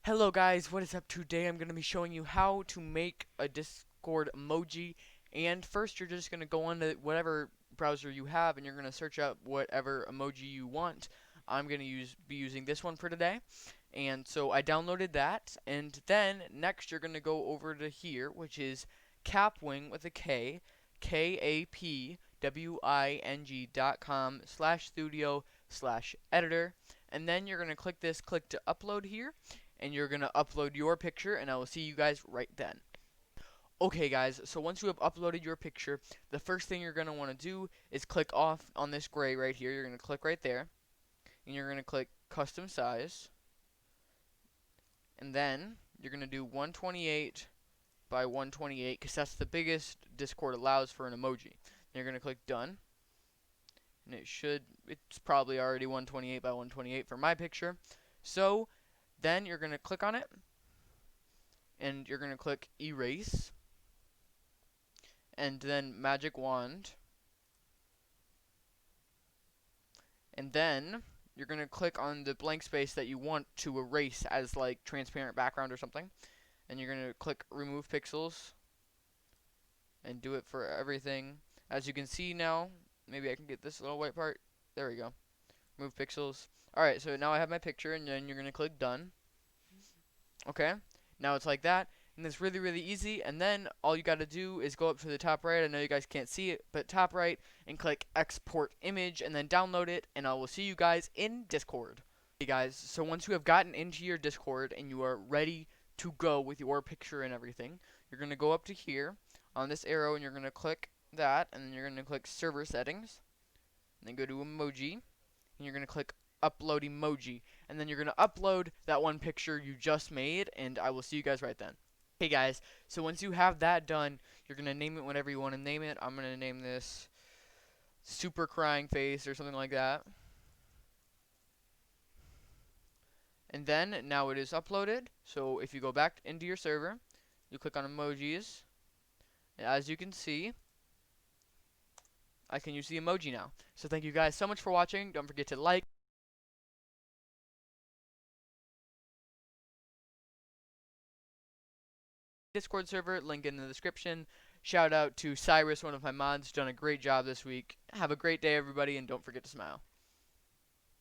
Hello guys, what is up? Today I'm going to be showing you how to make a Discord emoji. And first you're just going to go on to whatever browser you have and you're going to search up whatever emoji you want. I'm going to be using this one for today. And so I downloaded that, and then next you're going to go over to here, which is Kapwing with a K, kapwing.com/studio/editor. And then you're going to click to upload here, and you're going to upload your picture, and I will see you guys right then. Okay guys, so once you have uploaded your picture, the first thing you're going to want to do is click off on this gray right here. You're going to click right there, and you're going to click custom size, and then you're going to do 128 by 128 because that's the biggest Discord allows for an emoji. And you're going to click done, and it's probably already 128 by 128 for my picture. So then you're going to click on it, and you're going to click erase, and then magic wand, and then you're going to click on the blank space that you want to erase as like transparent background or something, and you're going to click remove pixels and do it for everything. As you can see now, maybe I can get this little white part. There we go. Remove pixels. Alright, so now I have my picture, and then you're going to click done. Okay, now it's like that, and it's really, really easy. And then all you got to do is go up to the top right. I know you guys can't see it, but top right, and click export image, and then download it, and I will see you guys in Discord. Hey guys, so once you have gotten into your Discord and you are ready to go with your picture and everything, you're going to go up to here on this arrow, and you're going to click that, and then you're going to click server settings, and then go to emoji, and you're going to click upload emoji, and then you're going to upload that one picture you just made, and I will see you guys right then. Hey guys, so once you have that done, you're going to name it whatever you want to name it. I'm going to name this super crying face or something like that. And then now it is uploaded. So if you go back into your server, you click on emojis. As you can see, I can use the emoji now. So thank you guys so much for watching. Don't forget to like, Discord server, link in the description. Shout out to Cyrus, one of my mods, done a great job this week. Have a great day everybody, and don't forget to smile.